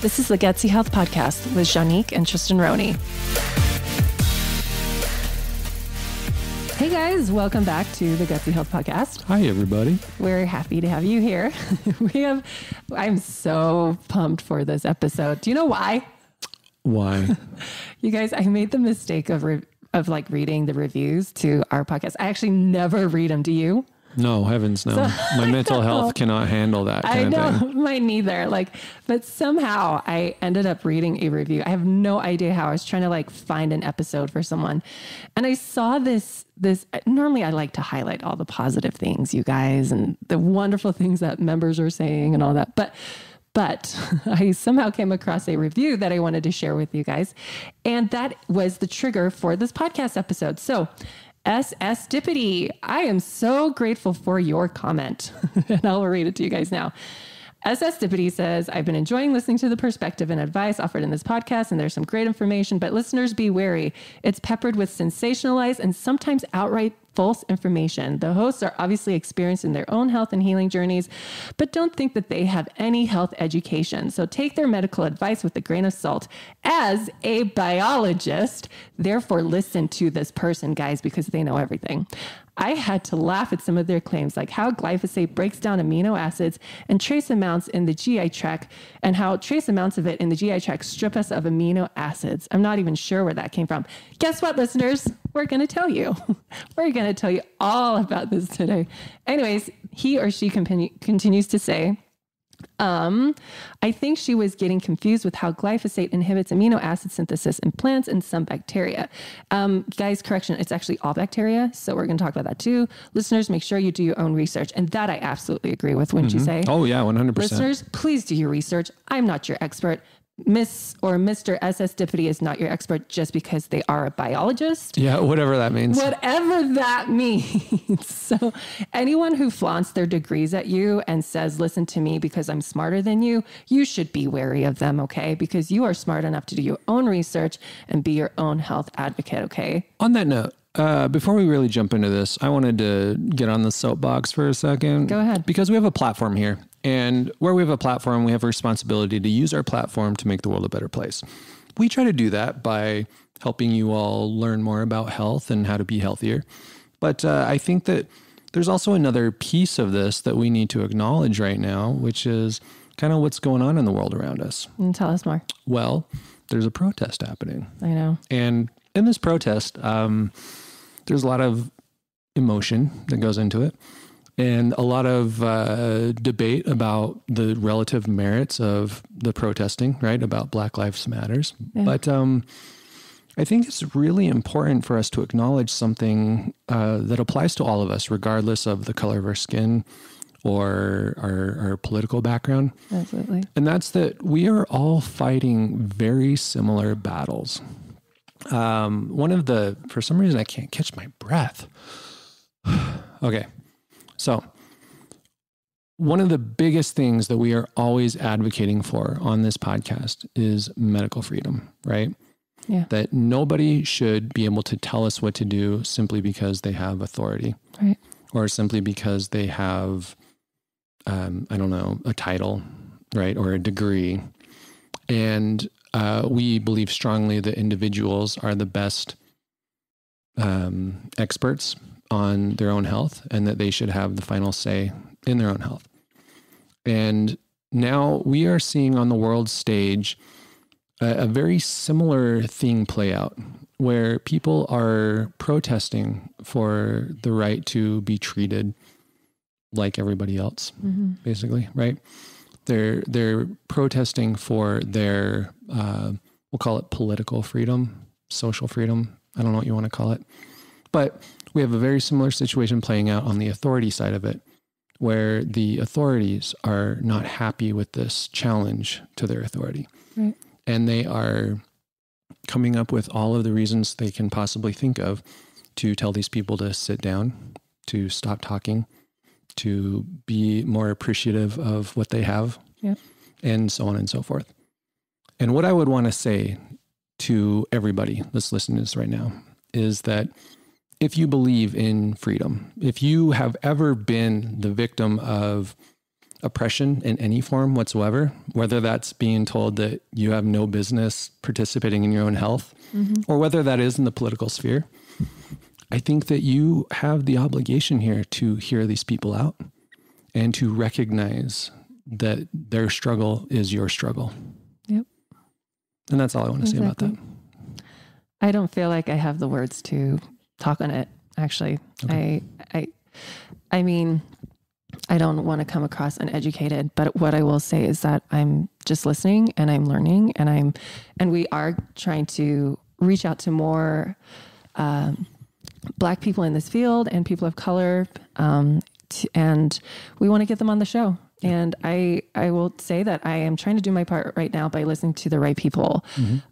This is the Gutsy Health Podcast with Janique and Tristan Roney. Hey guys, welcome back to the Gutsy Health Podcast. Hi everybody. We're happy to have you here. I'm so pumped for this episode. Do you know why? Why? You guys, I made the mistake of reading the reviews to our podcast. I actually never read them. Do you? No, heavens no. My mental health cannot handle that kind of thing. Mine neither. But somehow I ended up reading a review. I have no idea how. I was trying to find an episode for someone. And I saw this, normally I like to highlight all the positive things, you guys, and the wonderful things that members are saying and all that. But I somehow came across a review that I wanted to share with you guys. And that was the trigger for this podcast episode. So SS Dippity, I am so grateful for your comment. And I'll read it to you guys now. SS Dippity says, I've been enjoying listening to the perspective and advice offered in this podcast, and there's some great information, but listeners be wary. It's peppered with sensationalized and sometimes outright false information. The hosts are obviously experienced in their own health and healing journeys, but don't think that they have any health education. So take their medical advice with a grain of salt. As a biologist, therefore listen to this person, guys, because they know everything. I had to laugh at some of their claims, like how glyphosate breaks down amino acids and trace amounts in the GI tract, and how trace amounts of it in the GI tract strip us of amino acids. I'm not even sure where that came from. Guess what, listeners? We're going to tell you. We're going to tell you all about this today. Anyways, he or she continues to say, I think she was getting confused with how glyphosate inhibits amino acid synthesis in plants and some bacteria. Guys, correction, it's actually all bacteria. So we're going to talk about that too. Listeners, make sure you do your own research. And that I absolutely agree with, wouldn't you say? Oh yeah, 100%. Listeners, please do your research. I'm not your expert. Miss or Mr. SS Dippity is not your expert just because they are a biologist. Yeah, whatever that means. Whatever that means. So anyone who flaunts their degrees at you and says, listen to me because I'm smarter than you, you should be wary of them, okay? Because you are smart enough to do your own research and be your own health advocate, okay? On that note, before we really jump into this, I wanted to get on the soapbox for a second. Go ahead. Because we have a platform here. And where we have a platform, we have a responsibility to use our platform to make the world a better place. We try to do that by helping you all learn more about health and how to be healthier. But I think that there's also another piece of this that we need to acknowledge right now, which is kind of what's going on in the world around us. Tell us more. Well, there's a protest happening. I know. And in this protest, there's a lot of emotion that goes into it. And a lot of debate about the relative merits of the protesting, right? About Black Lives Matters. Yeah. But I think it's really important for us to acknowledge something that applies to all of us, regardless of the color of our skin or our political background. Absolutely. And that's that we are all fighting very similar battles. For some reason, I can't catch my breath. Okay. So one of the biggest things that we are always advocating for on this podcast is medical freedom, right? Yeah. That nobody should be able to tell us what to do simply because they have authority, right? Or simply because they have, a title, right? Or a degree. And we believe strongly that individuals are the best experts on their own health and that they should have the final say in their own health. And now we are seeing on the world stage a very similar thing play out where people are protesting for the right to be treated like everybody else, basically, right? They're protesting for their, we'll call it political freedom, social freedom. I don't know what you want to call it, but we have a very similar situation playing out on the authority side of it, where the authorities are not happy with this challenge to their authority. Right. And they are coming up with all of the reasons they can possibly think of to tell these people to sit down, to stop talking, to be more appreciative of what they have, and so on and so forth. And what I would want to say to everybody that's listening to this right now is that if you believe in freedom, if you have ever been the victim of oppression in any form whatsoever, whether that's being told that you have no business participating in your own health, or whether that is in the political sphere, I think that you have the obligation here to hear these people out and to recognize that their struggle is your struggle. Yep. And that's all I want to say about that. I don't feel like I have the words to talk on it, actually. Okay. I mean, I don't want to come across uneducated, but what I will say is that I'm just listening and I'm learning and we are trying to reach out to more Black people in this field and people of color. And we want to get them on the show. And I will say that I am trying to do my part right now by listening to the right people.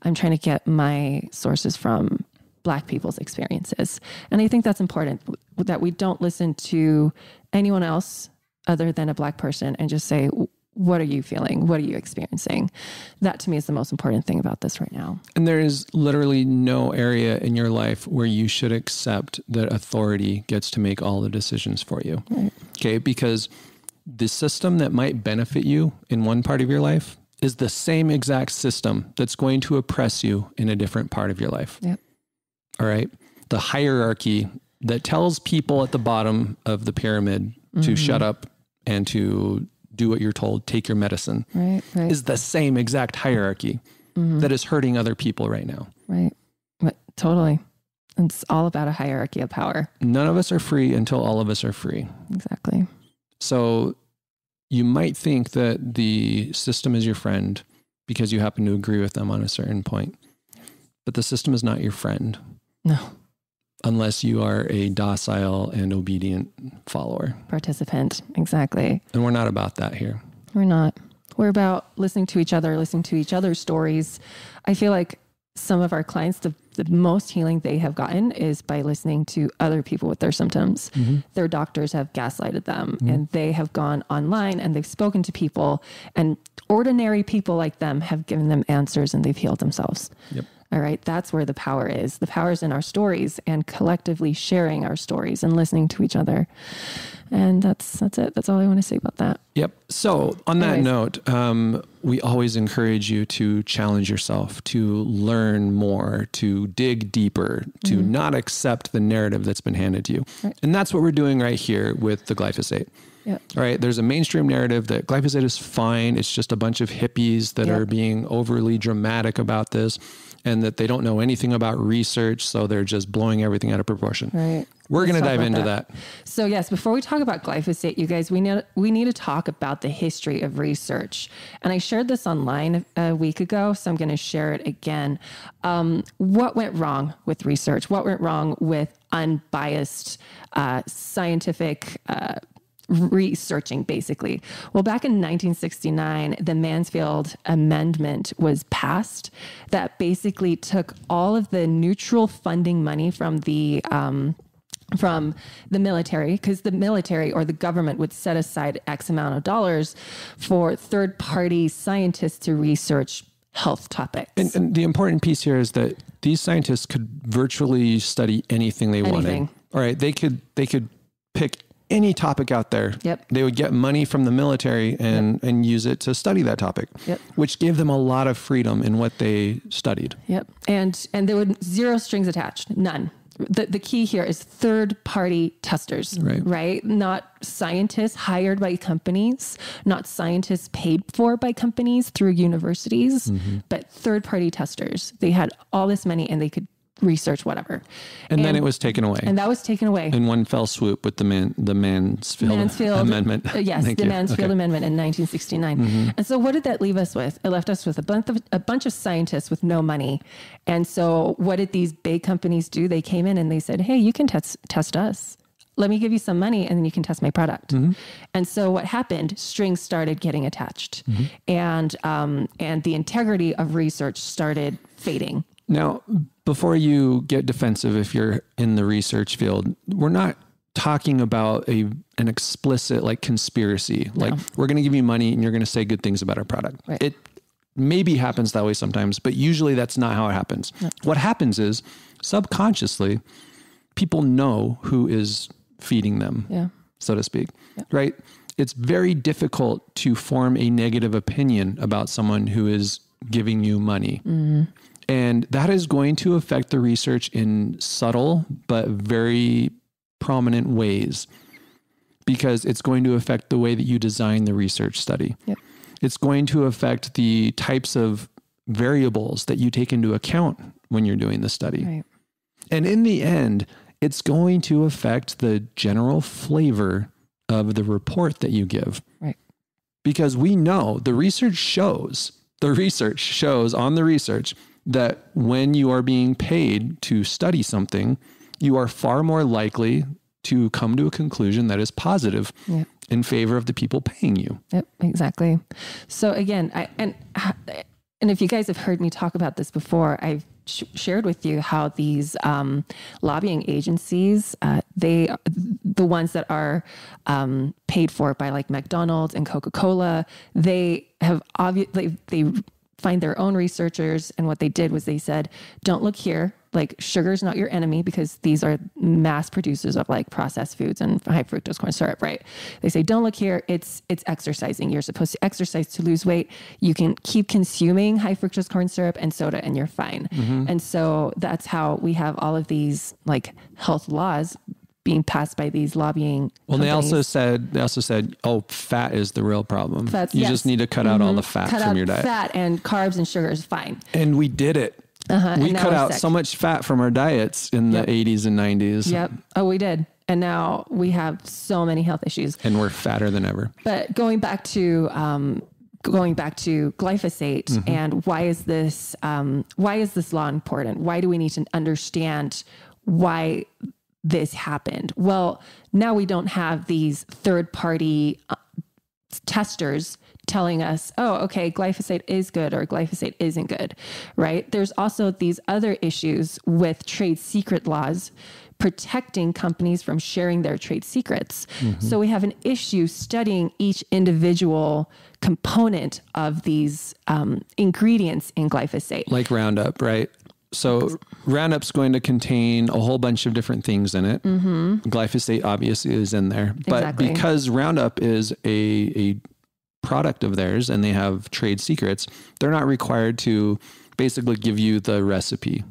I'm trying to get my sources from Black people's experiences. And I think that's important, that we don't listen to anyone else other than a Black person and just say, what are you feeling? What are you experiencing? That to me is the most important thing about this right now. And there is literally no area in your life where you should accept that authority gets to make all the decisions for you. Right. Okay. Because the system that might benefit you in one part of your life is the same exact system that's going to oppress you in a different part of your life. Yep. All right. The hierarchy that tells people at the bottom of the pyramid to shut up and to do what you're told, take your medicine, right. is the same exact hierarchy that is hurting other people right now. Right. But totally. It's all about a hierarchy of power. None of us are free until all of us are free. Exactly. So you might think that the system is your friend because you happen to agree with them on a certain point, but the system is not your friend. No. Unless you are a docile and obedient follower. Participant. Exactly. And we're not about that here. We're not. We're about listening to each other's stories. I feel like some of our clients, the most healing they have gotten is by listening to other people with their symptoms. Their doctors have gaslighted them and they have gone online and they've spoken to people, and ordinary people like them have given them answers and they've healed themselves. Yep. All right. That's where the power is. The power is in our stories and collectively sharing our stories and listening to each other. And that's it. That's all I want to say about that. Yep. So on that note, we always encourage you to challenge yourself, to learn more, to dig deeper, to not accept the narrative that's been handed to you. Right. And that's what we're doing right here with the glyphosate. Yep. All right. There's a mainstream narrative that glyphosate is fine. It's just a bunch of hippies that are being overly dramatic about this, and that they don't know anything about research. So they're just blowing everything out of proportion. Right. We're going to dive into that. So yes, before we talk about glyphosate, you guys, we need to talk about the history of research. And I shared this online a week ago, so I'm going to share it again. What went wrong with research? What went wrong with unbiased scientific researching, basically? Well, back in 1969, the Mansfield Amendment was passed that basically took all of the neutral funding money from the military, because the military or the government would set aside X amount of dollars for third-party scientists to research health topics. And the important piece here is that these scientists could virtually study anything they wanted. All right. They could pick any topic out there. Yep. They would get money from the military and use it to study that topic, which gave them a lot of freedom in what they studied. Yep. And there were zero strings attached, none. The key here is third-party testers, right? Not scientists hired by companies, not scientists paid for by companies through universities, but third-party testers. They had all this money and they could research whatever. And then it was taken away. And that was taken away. In one fell swoop with the Mansfield Amendment. Yes, the Mansfield Amendment in 1969. And so what did that leave us with? It left us with a bunch of scientists with no money. And so what did these big companies do? They came in and they said, hey, you can test us. Let me give you some money and then you can test my product. And so what happened, strings started getting attached and the integrity of research started fading. Now, before you get defensive, if you're in the research field, we're not talking about an explicit like conspiracy. No. Like we're going to give you money and you're going to say good things about our product. Right. It maybe happens that way sometimes, but usually that's not how it happens. No. What happens is subconsciously people know who is feeding them, so to speak. Right. it's very difficult to form a negative opinion about someone who is giving you money. And that is going to affect the research in subtle but very prominent ways, because it's going to affect the way that you design the research study. Yep. It's going to affect the types of variables that you take into account when you're doing the study. Right. And in the end, it's going to affect the general flavor of the report that you give. Right. Because we know the research shows on the research that when you are being paid to study something, you are far more likely to come to a conclusion that is positive in favor of the people paying you. Yep, exactly. So again, and if you guys have heard me talk about this before, I've shared with you how these lobbying agencies, the ones that are paid for by like McDonald's and Coca-Cola, they have obviously, they find their own researchers. And what they did was they said, don't look here. Like sugar is not your enemy, because these are mass producers of like processed foods and high fructose corn syrup, right? They say, don't look here. It's exercising. You're supposed to exercise to lose weight. You can keep consuming high fructose corn syrup and soda and you're fine. And so that's how we have all of these like health laws being passed by these lobbying companies. They also said, oh, fat is the real problem. You Yes. just need to cut out all the fat from your diet. Fat and carbs and sugar is fine. And we did it. We cut out sick. so much fat from our diets in the 80s and 90s. Yep. Oh, we did. And now we have so many health issues. And we're fatter than ever. But going back to glyphosate and why is this law important? Why do we need to understand why this happened? Well, now we don't have these third-party testers telling us, oh, okay, glyphosate is good or glyphosate isn't good, right? There's also these other issues with trade secret laws protecting companies from sharing their trade secrets. So we have an issue studying each individual component of these ingredients in glyphosate. Like Roundup, right? So Roundup's going to contain a whole bunch of different things in it. Glyphosate obviously is in there. But because Roundup is a product of theirs and they have trade secrets, they're not required to basically give you the recipe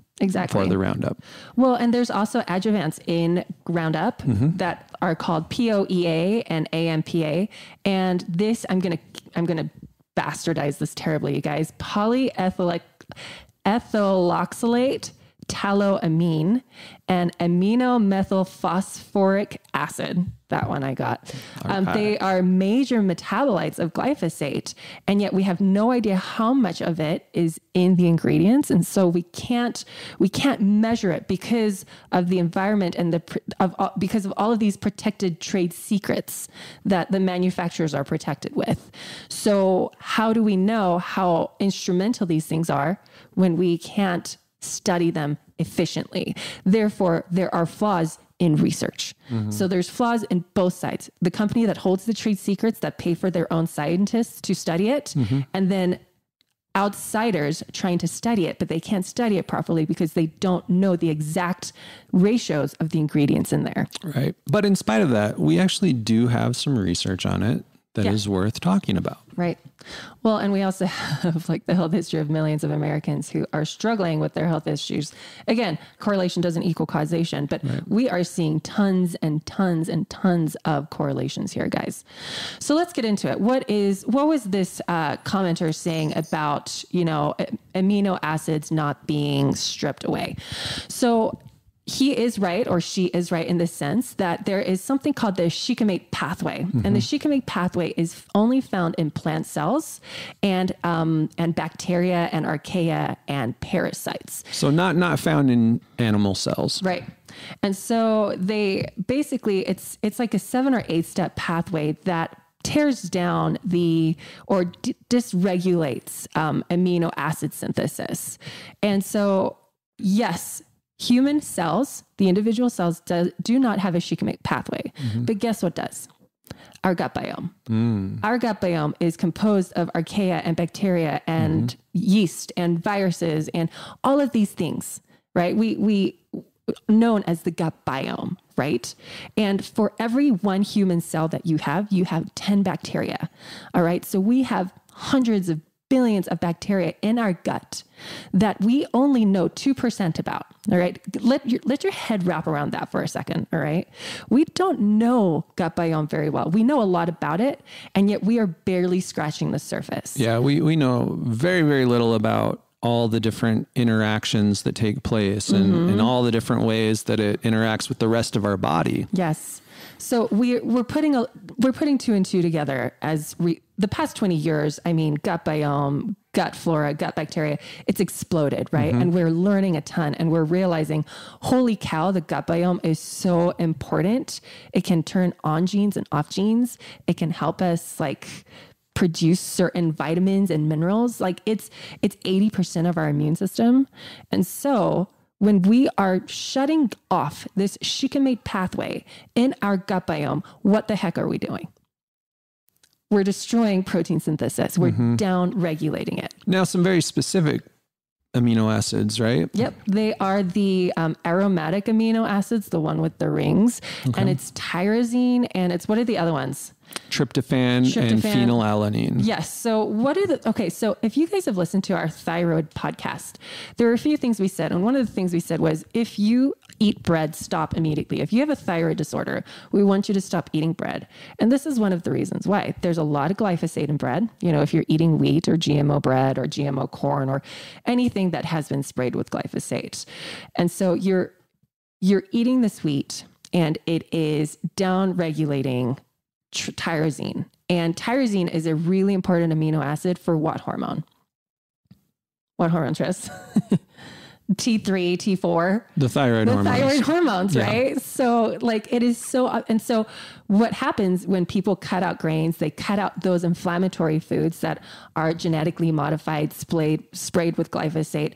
for the Roundup. Well, and there's also adjuvants in Roundup that are called POEA and AMPA. And this, I'm going to bastardize this terribly, you guys. Polyethyloxylate taloamine and aminomethylphosphoric acid. That one I got. They are major metabolites of glyphosate, and yet we have no idea how much of it is in the ingredients, and so we can't measure it because of the environment and because of all of these protected trade secrets that the manufacturers are protected with. So how do we know how instrumental these things are when we can't study them efficiently? Therefore, there are flaws in research. So there's flaws in both sides. The company that holds the trade secrets that pay for their own scientists to study it, and then outsiders trying to study it, but they can't study it properly because they don't know the exact ratios of the ingredients in there. Right. But in spite of that, we actually do have some research on it that is worth talking about. Right. Well, and we also have like the health history of millions of Americans who are struggling with their health issues. Again, correlation doesn't equal causation, but we are seeing tons and tons and tons of correlations here, guys. So let's get into it. What was this commenter saying about, amino acids not being stripped away? So he is right, or she is right, in the sense that there is something called the shikimate pathway. And the shikimate pathway is only found in plant cells and bacteria and archaea and parasites. So not found in animal cells. Right. And so they basically, it's like a 7 or 8 step pathway that tears down dysregulates amino acid synthesis. And so, yes, human cells, the individual cells, do not have a shikimate pathway. But guess what does? Our gut biome. Our gut biome is composed of archaea and bacteria and yeast and viruses and all of these things, right? known as the gut biome, right? And for every one human cell that you have 10 bacteria. All right. So we have hundreds of billions of bacteria in our gut that we only know 2% about. All right. Let your head wrap around that for a second. All right. We don't know gut biome very well. We know a lot about it, and yet we are barely scratching the surface. Yeah. We know very, very little about all the different interactions that take place and all the different ways that it interacts with the rest of our body. Yes. So we're putting two and two together as the past 20 years. I mean, gut biome, gut flora, gut bacteria, it's exploded, right? And we're learning a ton, and we're realizing, holy cow, the gut biome is so important. It can turn on genes and off genes. It can help us produce certain vitamins and minerals. It's 80% of our immune system. And so when we are shutting off this shikimate pathway in our gut biome, what the heck are we doing? We're destroying protein synthesis. We're down regulating it. Now, some very specific amino acids, right? Yep. They are the aromatic amino acids, the one with the rings, and it's tyrosine, and it's, what are the other ones? Tryptophan and phenylalanine. Yes. So so if you guys have listened to our thyroid podcast, there are a few things we said. And one of the things we said was, if you eat bread, stop immediately. If you have a thyroid disorder, we want you to stop eating bread. And this is one of the reasons why. There's a lot of glyphosate in bread. If you're eating wheat or GMO bread or GMO corn or anything that has been sprayed with glyphosate. And so you're eating this wheat, and it is down regulating tyrosine. And tyrosine is a really important amino acid for what hormone? What hormone, Tris? T3, T4. The thyroid hormones. The thyroid hormones, right? So it is so, and so what happens when people cut out grains, they cut out those inflammatory foods that are genetically modified, sprayed with glyphosate.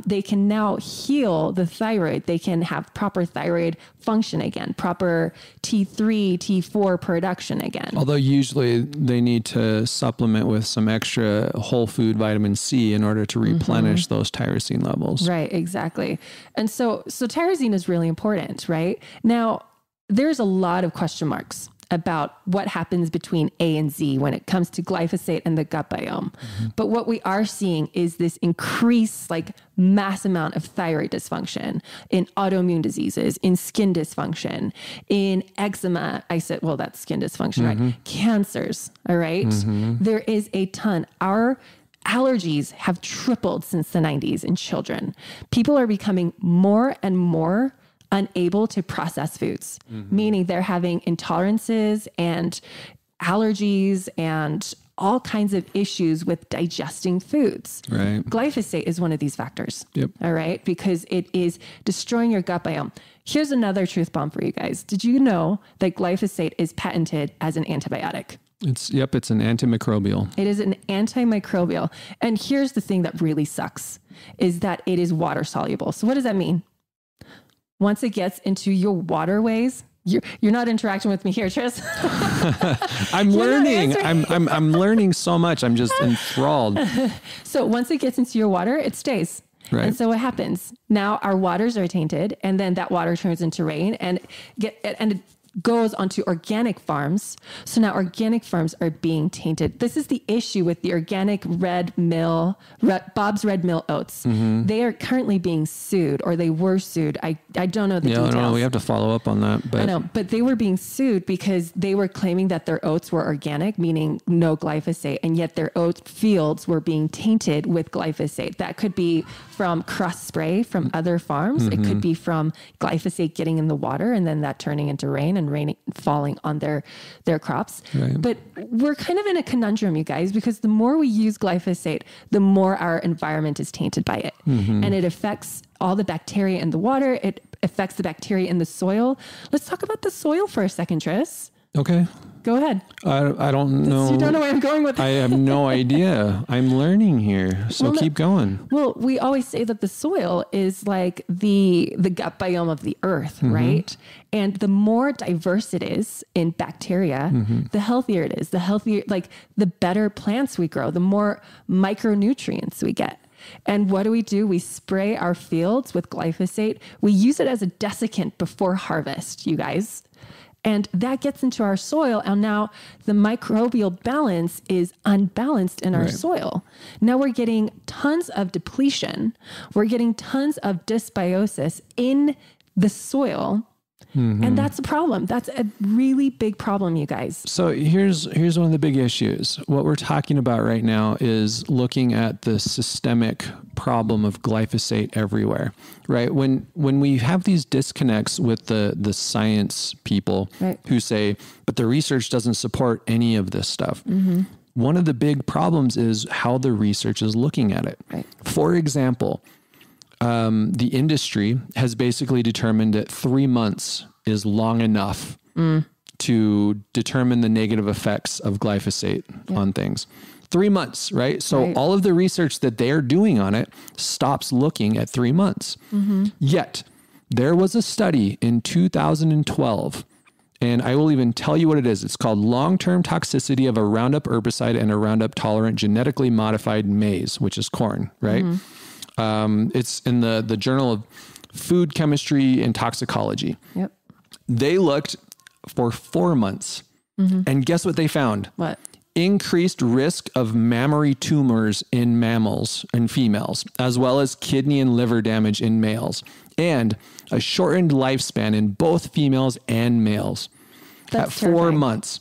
They can now heal the thyroid. They can have proper thyroid function again, proper T3, T4 production again. Although usually they need to supplement with some extra whole food vitamin C in order to replenish those tyrosine levels. Right, exactly. And so tyrosine is really important, right? Now, there's a lot of question marks about what happens between A and Z when it comes to glyphosate and the gut biome. But what we are seeing is this increased, mass amount of thyroid dysfunction in autoimmune diseases, in skin dysfunction, in eczema. I said, well, that's skin dysfunction, right? Cancers, all right? There is a ton. Our allergies have tripled since the 90s in children. People are becoming more and more unable to process foods, meaning they're having intolerances and allergies and all kinds of issues with digesting foods. Right. Glyphosate is one of these factors. Yep. All right. Because it is destroying your gut biome. Here's another truth bomb for you guys. Did you know that glyphosate is patented as an antibiotic? It's an antimicrobial. It is an antimicrobial. And here's the thing that really sucks is that it is water soluble. So what does that mean? Once it gets into your waterways, you're not interacting with me here, Tris. I'm learning. I'm learning so much. I'm just enthralled. So once it gets into your water, it stays. Right. And so what happens? Now our waters are tainted, and then that water turns into rain and it goes onto organic farms. So now organic farms are being tainted. This is the issue with the organic Bob's Red Mill oats. They are currently being sued, or they were sued. I don't know the details. No, we have to follow up on that. But I know, but they were being sued because they were claiming that their oats were organic, meaning no glyphosate, and yet their oat fields were being tainted with glyphosate. That could be from crust spray from other farms. It could be from glyphosate getting in the water and then that turning into rain and falling on their crops. Right. But we're kind of in a conundrum, you guys, because the more we use glyphosate, the more our environment is tainted by it. And it affects all the bacteria in the water. It affects the bacteria in the soil. Let's talk about the soil for a second, Tris. Okay. Go ahead. I don't know. You don't know where I'm going with this. I have no idea. I'm learning here. So keep going. Well, we always say that the soil is like the gut biome of the earth, right? And the more diverse it is in bacteria, the healthier it is. The healthier, the better plants we grow, the more micronutrients we get. And what do? We spray our fields with glyphosate. We use it as a desiccant before harvest, you guys. And that gets into our soil. And now the microbial balance is unbalanced in our soil. Now we're getting tons of depletion. We're getting tons of dysbiosis in the soil. And that's a problem. That's a really big problem, you guys. So here's one of the big issues. What we're talking about right now is looking at the systemic problem of glyphosate everywhere, right? When we have these disconnects with the science people who say, but the research doesn't support any of this stuff. One of the big problems is how the research is looking at it. For example, the industry has basically determined that 3 months is long enough to determine the negative effects of glyphosate on things. 3 months, right? So all of the research that they're doing on it stops looking at 3 months. Yet there was a study in 2012, and I will even tell you what it is. It's called Long-Term Toxicity of a Roundup Herbicide and a Roundup Tolerant Genetically Modified Maize, which is corn, right? It's in the Journal of Food Chemistry and Toxicology. They looked for 4 months. And guess what they found? What? Increased risk of mammary tumors in mammals and females, as well as kidney and liver damage in males, and a shortened lifespan in both females and males at 4 months,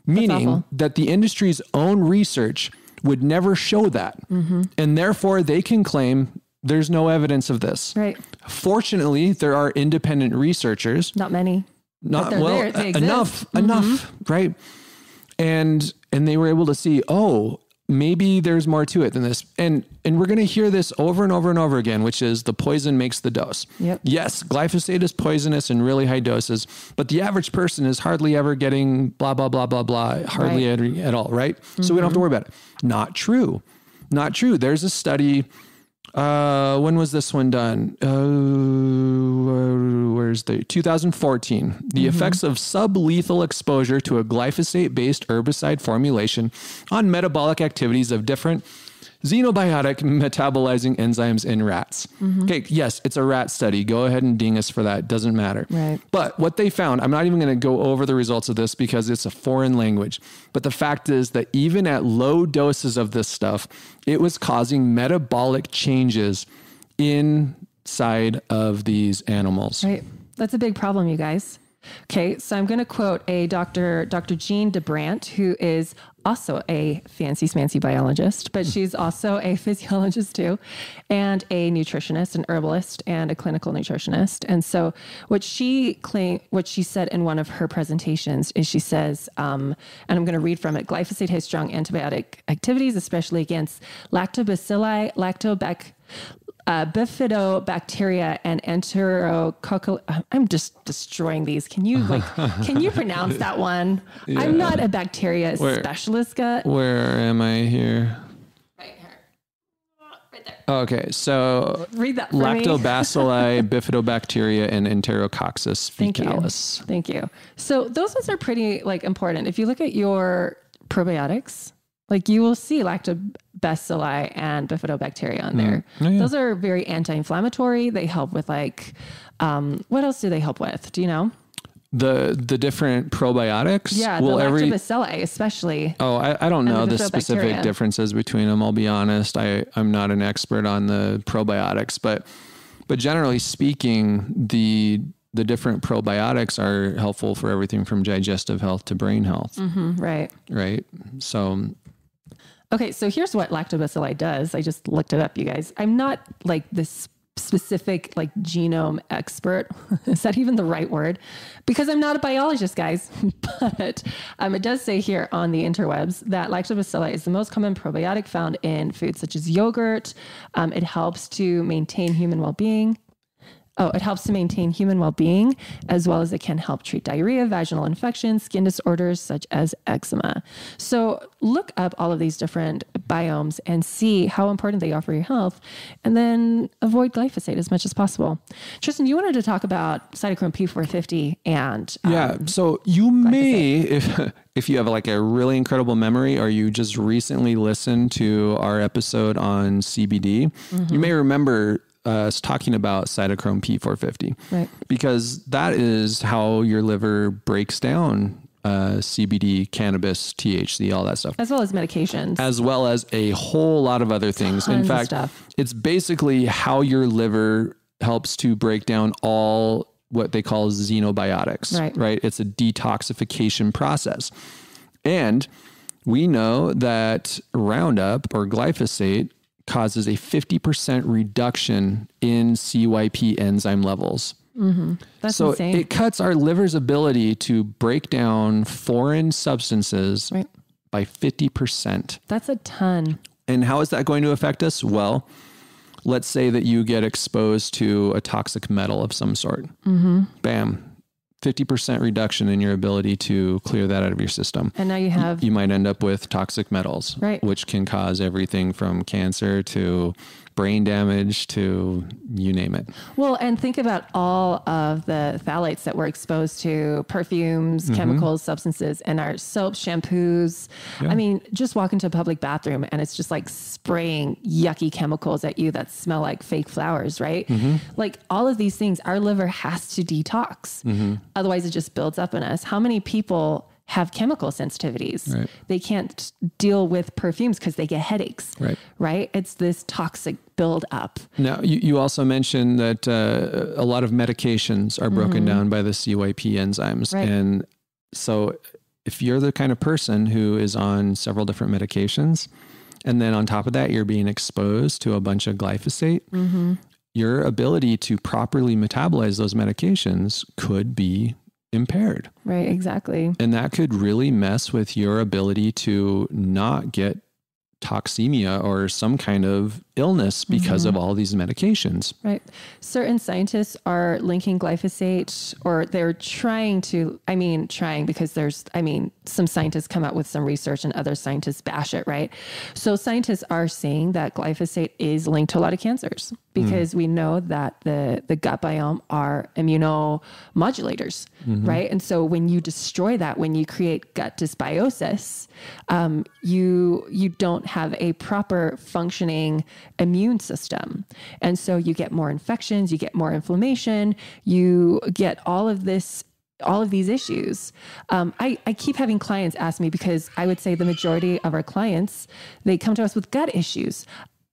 meaning that the industry's own research would never show that. And therefore they can claim there's no evidence of this. Fortunately, there are independent researchers. Not many. Not well, enough, right? And they were able to see, oh, maybe there's more to it than this. And we're going to hear this over and over and over again, which is the poison makes the dose. Yes, glyphosate is poisonous in really high doses, but the average person is hardly ever getting blah, blah, blah, blah, blah, hardly at all, right? So we don't have to worry about it. Not true. Not true. There's a study. When was this one done? Where's the 2014? The effects of sublethal exposure to a glyphosate-based herbicide formulation on metabolic activities of different xenobiotic metabolizing enzymes in rats. Okay, yes, it's a rat study. Go ahead and ding us for that. Doesn't matter. But what they found, I'm not even going to go over the results of this because it's a foreign language. But the fact is that even at low doses of this stuff, it was causing metabolic changes inside of these animals. That's a big problem, you guys. Okay, so I'm going to quote a Dr. Jean DeBrant, who is also a fancy smancy biologist, but she's also a physiologist too, and a nutritionist, an herbalist, and a clinical nutritionist. And so what she said in one of her presentations is she says, and I'm going to read from it, glyphosate has strong antibiotic activities, especially against lactobacilli, bifidobacteria and enterococcal. I'm just destroying these. Can you pronounce that one? I'm not a bacteria specialist, Gut. Where am I here? Right here. Right there. Okay, so read that for lactobacilli, bifidobacteria, and enterococcus fecalis. Thank you. So those ones are pretty important. If you look at your probiotics, you will see lactobacilli and bifidobacteria on there. Those are very anti-inflammatory. They help with what else do they help with? Do you know? The different probiotics? Yeah, the lactobacilli especially. Oh, I don't know the specific differences between them. I'll be honest. I'm not an expert on the probiotics, but generally speaking, the different probiotics are helpful for everything from digestive health to brain health. Right. So... Okay, so here's what lactobacilli does. I just looked it up, you guys. I'm not this specific genome expert. Is that even the right word? Because I'm not a biologist, guys. But it does say here on the interwebs that lactobacilli is the most common probiotic found in foods such as yogurt. It helps to maintain human well-being. It helps to maintain human well-being, as well as it can help treat diarrhea, vaginal infections, skin disorders such as eczema. So look up all of these different biomes and see how important they are for your health, and then avoid glyphosate as much as possible. Tristan, you wanted to talk about cytochrome P450 and so you may, if you have like a really incredible memory, or you just recently listened to our episode on CBD, you may remember us talking about cytochrome P450, right? Because that is how your liver breaks down CBD, cannabis, THC, all that stuff. As well as medications. As well as a whole lot of other things. In fact, it's basically how your liver helps to break down all what they call xenobiotics, right? It's a detoxification process. And we know that Roundup or glyphosate causes a 50% reduction in CYP enzyme levels. That's so insane. It cuts our liver's ability to break down foreign substances by 50%. That's a ton. And how is that going to affect us? Well, let's say that you get exposed to a toxic metal of some sort. Bam. 50% reduction in your ability to clear that out of your system. And now you might end up with toxic metals, which can cause everything from cancer to brain damage to you name it. Well, and think about all of the phthalates that we're exposed to, perfumes, chemicals, substances, and our soaps, shampoos. Yeah. I mean, just walk into a public bathroom and it's just like spraying yucky chemicals at you that smell like fake flowers, right? Like all of these things, our liver has to detox. Otherwise it just builds up in us. How many people have chemical sensitivities? They can't deal with perfumes because they get headaches, right? It's this toxic buildup. Now, you also mentioned that a lot of medications are broken down by the CYP enzymes. And so if you're the kind of person who is on several different medications, and then on top of that, you're being exposed to a bunch of glyphosate, your ability to properly metabolize those medications could be impaired. Right, exactly. And that could really mess with your ability to not get toxemia or some kind of illness because of all these medications. Right. Certain scientists are linking glyphosate, or they're trying because some scientists come out with some research and other scientists bash it, right? So scientists are saying that glyphosate is linked to a lot of cancers because we know that the gut biome are immunomodulators, right? And so when you destroy that, when you create gut dysbiosis, you don't have a proper functioning immune system. And so you get more infections, you get more inflammation, you get all of these issues. I keep having clients ask me, because I would say the majority of our clients, they come to us with gut issues.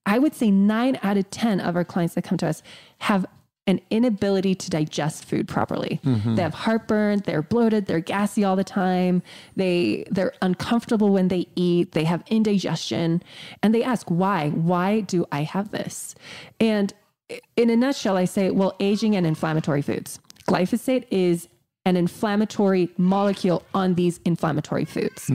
I would say 9 out of 10 of our clients that come to us have an inability to digest food properly. They have heartburn, they're bloated, they're gassy all the time. They're uncomfortable when they eat, they have indigestion, and they ask, why do I have this? And in a nutshell, I say, well, aging and inflammatory foods. Glyphosate is an inflammatory molecule on these inflammatory foods.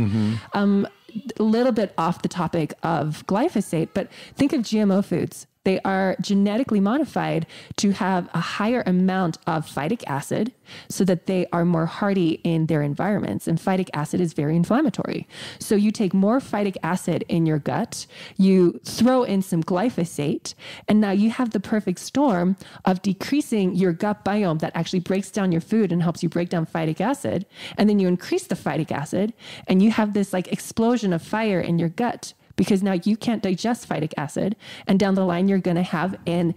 A little bit off the topic of glyphosate, but think of GMO foods. They are genetically modified to have a higher amount of phytic acid so that they are more hardy in their environments. And phytic acid is very inflammatory. So you take more phytic acid in your gut, you throw in some glyphosate, and now you have the perfect storm of decreasing your gut biome that actually breaks down your food and helps you break down phytic acid. And then you increase the phytic acid and you have this like explosion of fire in your gut, because now you can't digest phytic acid. And down the line, you're going to have a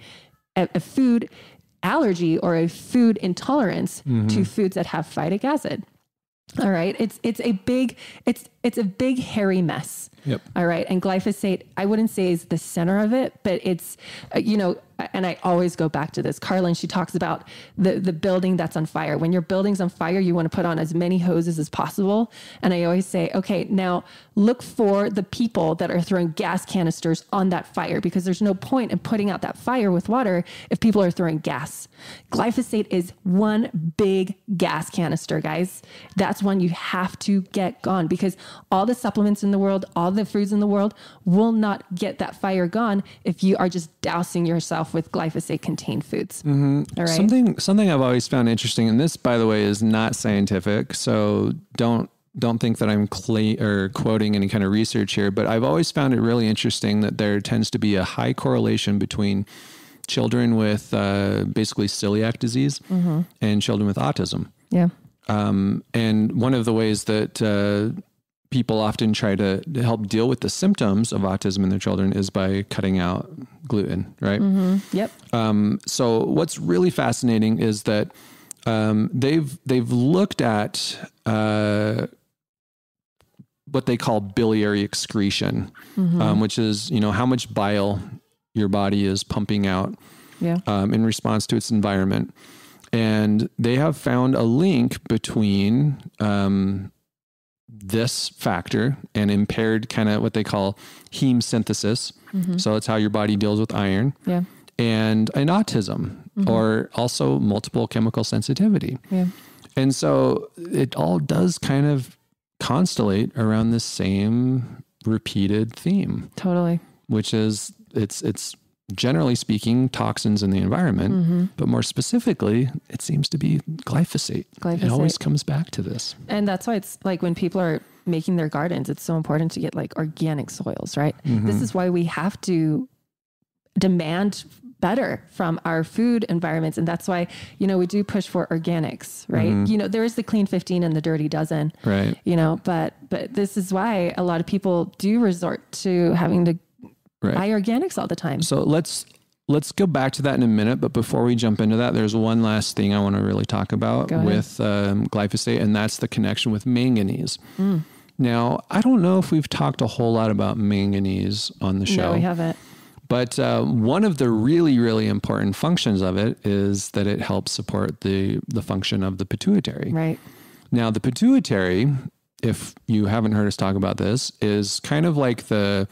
food allergy or a food intolerance to foods that have phytic acid. All right. It's a big hairy mess. Yep. All right. And glyphosate, I wouldn't say is the center of it, but it's, and I always go back to this. Carlin, she talks about the building that's on fire. When your building's on fire, you want to put on as many hoses as possible. And I always say, okay, now look for the people that are throwing gas canisters on that fire, because there's no point in putting out that fire with water if people are throwing gas. Glyphosate is one big gas canister, guys. That's one you have to get gone, because all the supplements in the world, all the foods in the world will not get that fire gone if you are just dousing yourself with glyphosate contained foods. All right. Something I've always found interesting, and this, by the way, is not scientific, so don't don't think that I'm quoting any kind of research here, but I've always found it really interesting that there tends to be a high correlation between children with basically celiac disease and children with autism. Yeah. And one of the ways that people often try to help deal with the symptoms of autism in their children is by cutting out gluten, right? Yep. So what's really fascinating is that they've looked at what they call biliary excretion, which is, how much bile your body is pumping out in response to its environment. And they have found a link between this factor and impaired kind of what they call heme synthesis. So it's how your body deals with iron. Yeah. And an autism or also multiple chemical sensitivity. Yeah. And so it all does kind of constellate around the same repeated theme. Totally. Which is it's generally speaking toxins in the environment, but more specifically, it seems to be glyphosate. It always comes back to this. And that's why it's like when people are making their gardens, it's so important to get like organic soils, right? This is why we have to demand better from our food environments. And that's why, we do push for organics, right? There is the clean 15 and the dirty dozen, right? But this is why a lot of people do resort to having to buy organics all the time. So let's go back to that in a minute. But before we jump into that, there's one last thing I want to really talk about with glyphosate, and that's the connection with manganese. Now, I don't know if we've talked a whole lot about manganese on the show. No, we haven't. But one of the really, really important functions of it is that it helps support the function of the pituitary. Right. Now, the pituitary, if you haven't heard us talk about this, is kind of like the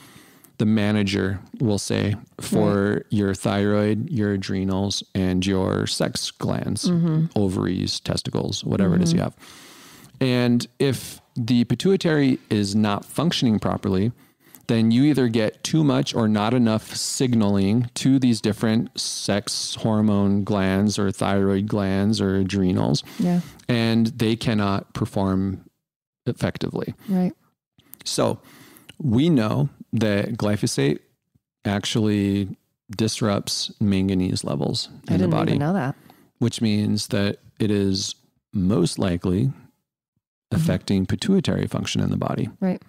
manager, we'll say, for your thyroid, your adrenals, and your sex glands, ovaries, testicles, whatever it is you have. And if the pituitary is not functioning properly, then you either get too much or not enough signaling to these different sex hormone glands or thyroid glands or adrenals, and they cannot perform effectively. Right. So we know that glyphosate actually disrupts manganese levels in the body. I didn't even know that. Which means that it is most likely affecting pituitary function in the body. Right.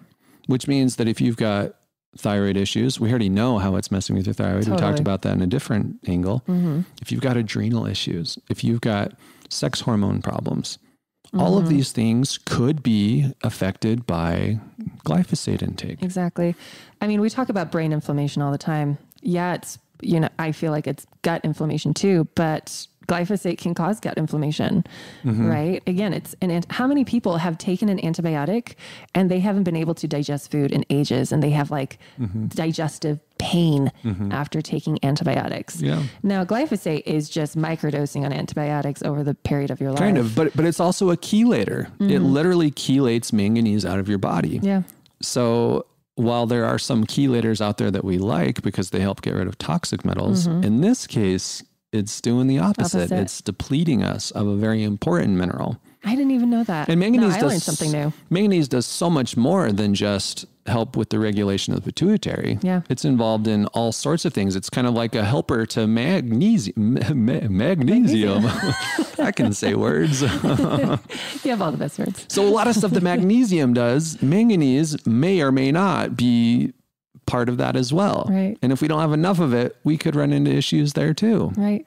Which means that if you've got thyroid issues, we already know how it's messing with your thyroid. Totally. We talked about that in a different angle. If you've got adrenal issues, if you've got sex hormone problems, all of these things could be affected by glyphosate intake. Exactly. I mean, we talk about brain inflammation all the time. Yeah, it's, I feel like it's gut inflammation too, but glyphosate can cause gut inflammation, right? Again, how many people have taken an antibiotic and they haven't been able to digest food in ages, and they have like digestive pain after taking antibiotics. Yeah. Now, glyphosate is just microdosing on antibiotics over the period of your life. Kind of, but it's also a chelator. It literally chelates manganese out of your body. Yeah. So while there are some chelators out there that we like because they help get rid of toxic metals, in this case, it's doing the opposite. It's depleting us of a very important mineral. I didn't even know that. And manganese I learned something new. Manganese does so much more than just help with the regulation of the pituitary. Yeah. It's involved in all sorts of things. It's kind of like a helper to magnesium. I can say words. You have all the best words. So a lot of stuff that magnesium does, manganese may or may not be part of that as well. Right. And if we don't have enough of it, we could run into issues there too. Right.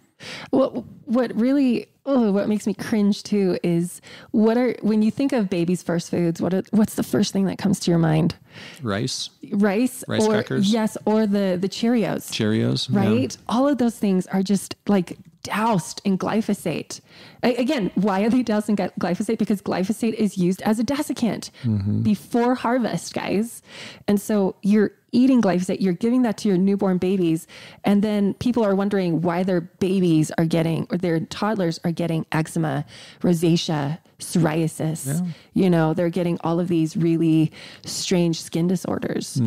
What makes me cringe too is when you think of babies' first foods, what's the first thing that comes to your mind? Rice crackers. Yes. Or the Cheerios. Right. Yeah. All of those things are just like doused in glyphosate. Again, why are they doused in glyphosate? Because glyphosate is used as a desiccant before harvest, guys. And so you're eating glyphosate, you're giving that to your newborn babies. And then people are wondering why their babies are getting, or their toddlers are getting eczema, rosacea, psoriasis. Yeah. They're getting all of these really strange skin disorders.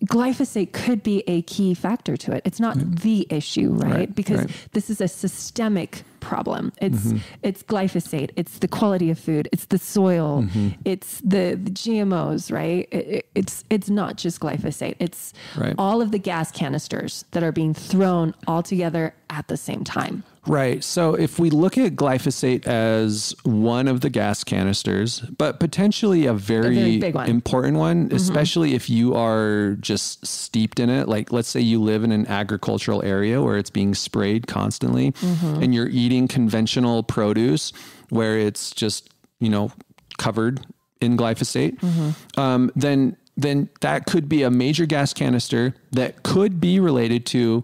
Glyphosate could be a key factor to it. It's not the issue, right? Because this is a systemic problem. It's glyphosate. It's the quality of food. It's the soil. It's the GMOs, right? It's not just glyphosate. It's all of the gas canisters that are being thrown all together at the same time. Right. So if we look at glyphosate as one of the gas canisters, but potentially a very big one, important one, especially if you are just steeped in it. Like, let's say you live in an agricultural area where it's being sprayed constantly and you're eating conventional produce where it's just, covered in glyphosate, then that could be a major gas canister that could be related to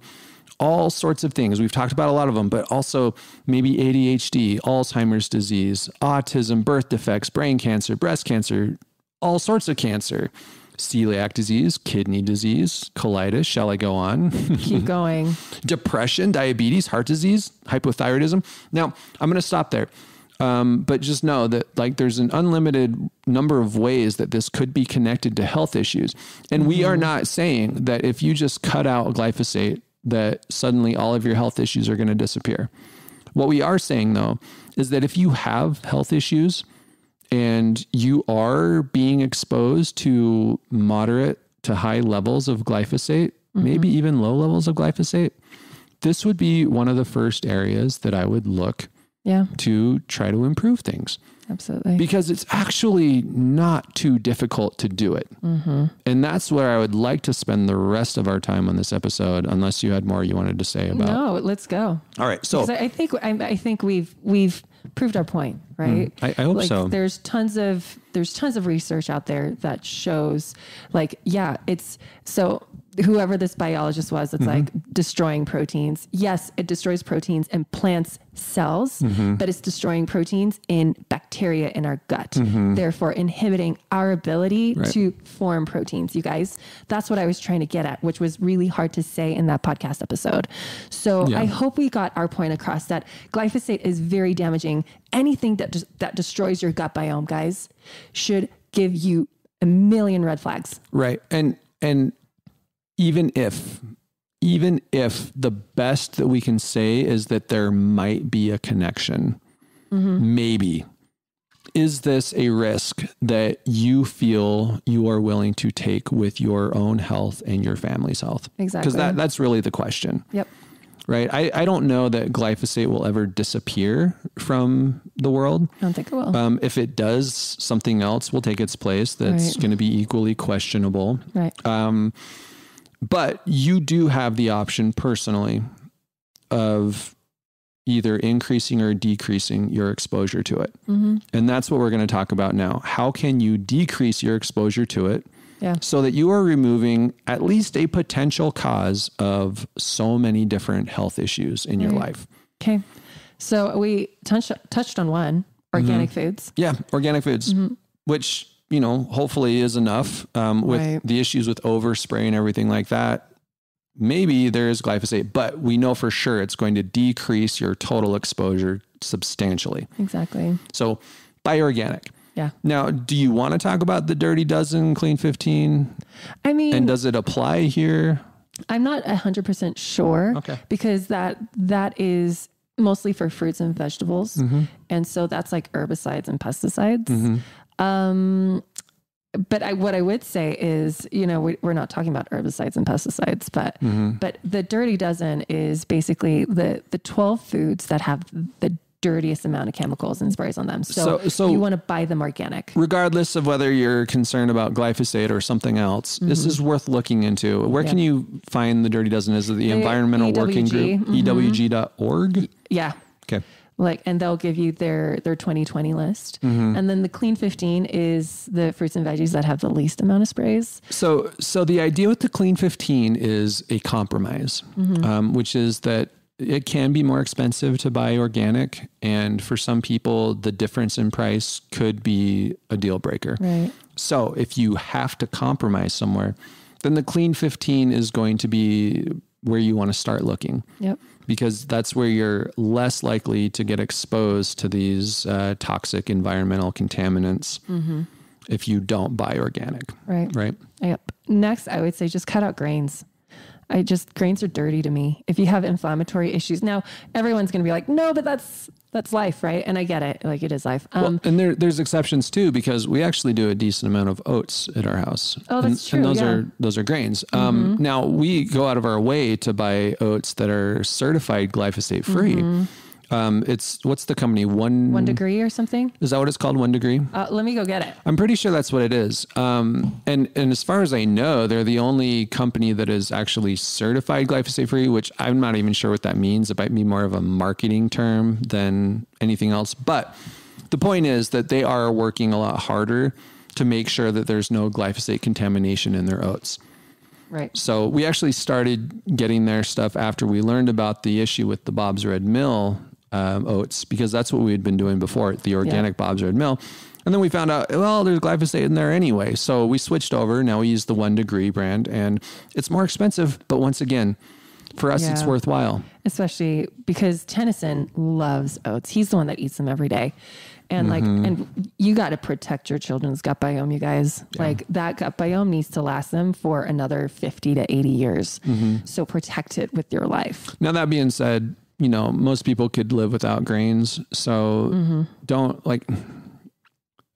all sorts of things. We've talked about a lot of them, but also maybe ADHD, Alzheimer's disease, autism, birth defects, brain cancer, breast cancer, all sorts of cancer, celiac disease, kidney disease, colitis. Shall I go on? Keep going. Depression, diabetes, heart disease, hypothyroidism. Now, I'm going to stop there. But just know that there's an unlimited number of ways that this could be connected to health issues. And we are not saying that if you just cut out glyphosate, that suddenly all of your health issues are going to disappear. What we are saying, though, is that if you have health issues and you are being exposed to moderate to high levels of glyphosate, maybe even low levels of glyphosate, this would be one of the first areas that I would look to try to improve things. Absolutely. Because it's actually not too difficult to do it. And that's where I would like to spend the rest of our time on this episode, unless you had more you wanted to say about. No, let's go. All right. So I think we've proved our point, right? I hope so. There's tons of research out there that shows it's so whoever this biologist was, it's like destroying proteins. Yes, it destroys proteins in plants' cells, but it's destroying proteins in bacteria in our gut, therefore inhibiting our ability to form proteins. You guys, that's what I was trying to get at, which was really hard to say in that podcast episode. So I hope we got our point across that glyphosate is very damaging. Anything that destroys your gut biome, guys, should give you a million red flags. Right. And even if the best that we can say is that there might be a connection, maybe, is this a risk that you feel you are willing to take with your own health and your family's health? Exactly. Because that's really the question. Yep. Right. I don't know that glyphosate will ever disappear from the world. I don't think it will. If it does, something else will take its place that's going to be equally questionable. Right. But you do have the option personally of either increasing or decreasing your exposure to it. And that's what we're going to talk about now. How can you decrease your exposure to it so that you are removing at least a potential cause of so many different health issues in your life? Okay. So we touched on one, organic foods. Yeah, organic foods, which hopefully is enough with the issues with overspray and everything like that. Maybe there is glyphosate, but we know for sure it's going to decrease your total exposure substantially. Exactly. So buy organic. Yeah. Now, do you want to talk about the Dirty Dozen Clean 15? I mean, and does it apply here? I'm not 100% sure. Okay. Because that is mostly for fruits and vegetables. And so that's like herbicides and pesticides. But what I would say is, we're not talking about herbicides and pesticides, but the Dirty Dozen is basically the 12 foods that have the dirtiest amount of chemicals and sprays on them. So you want to buy them organic. Regardless of whether you're concerned about glyphosate or something else, this is worth looking into. Where can you find the Dirty Dozen? Is it the Environmental Working Group, EWG.org? Yeah. Okay. And they'll give you their 2020 list. And then the Clean 15 is the fruits and veggies that have the least amount of sprays. So the idea with the Clean 15 is a compromise, which is that it can be more expensive to buy organic. And for some people, the difference in price could be a deal breaker. Right. So if you have to compromise somewhere, then the Clean 15 is going to be where you want to start looking. Yep. Because that's where you're less likely to get exposed to these toxic environmental contaminants if you don't buy organic. Right. Right. Yep. Next, I would say just cut out grains. Grains are dirty to me. If you have inflammatory issues, now everyone's going to be like, no, but that's life, right? And I get it. Like, it is life. And there's exceptions too, because we actually do a decent amount of oats at our house. Oh, that's true. And those are grains. Now we go out of our way to buy oats that are certified glyphosate free. What's the company? One Degree or something? Is that what it's called? 1 Degree? Let me go get it. I'm pretty sure that's what it is. And as far as I know, they're the only company that is actually certified glyphosate free, which I'm not even sure what that means. It might be more of a marketing term than anything else. But the point is that they are working a lot harder to make sure that there's no glyphosate contamination in their oats. Right. So we actually started getting their stuff after we learned about the issue with the Bob's Red Mill oats, because that's what we had been doing before, the organic Bob's Red Mill. And then we found out, well, there's glyphosate in there anyway. So we switched over. Now we use the 1 Degree brand, and it's more expensive. But once again, for us, it's worthwhile. Especially because Tennyson loves oats. He's the one that eats them every day. And and you got to protect your children's gut biome, you guys. Yeah. Like, that gut biome needs to last them for another 50 to 80 years. So protect it with your life. Now, that being said, most people could live without grains. So don't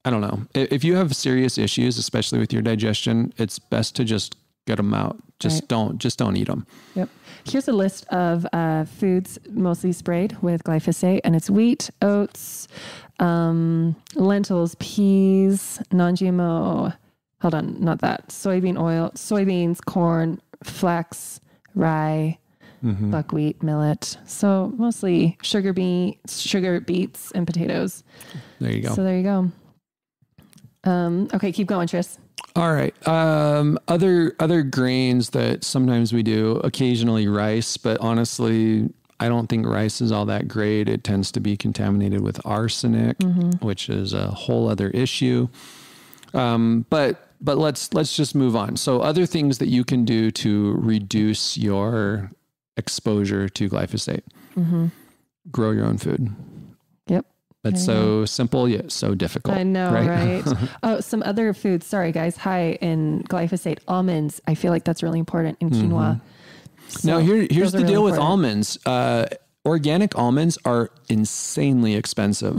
I don't know. If you have serious issues, especially with your digestion, it's best to just get them out. Just don't eat them. Yep. Here's a list of foods mostly sprayed with glyphosate, and it's wheat, oats, lentils, peas, non-GMO. Hold on, not that. Soybean oil, soybeans, corn, flax, rye, buckwheat, millet. So mostly sugar beets, and potatoes. There you go. So there you go. Okay, keep going, Tris. All right. Other grains that sometimes we do, occasionally rice, but honestly, I don't think rice is all that great. It tends to be contaminated with arsenic, which is a whole other issue. But let's just move on. So other things that you can do to reduce your exposure to glyphosate. Grow your own food. Yep. That's so simple yet so difficult. I know, right? Oh, some other foods. Sorry, guys. High in glyphosate. Almonds. I feel like that's really important in quinoa. So now, here's the deal with almonds. Organic almonds are insanely expensive,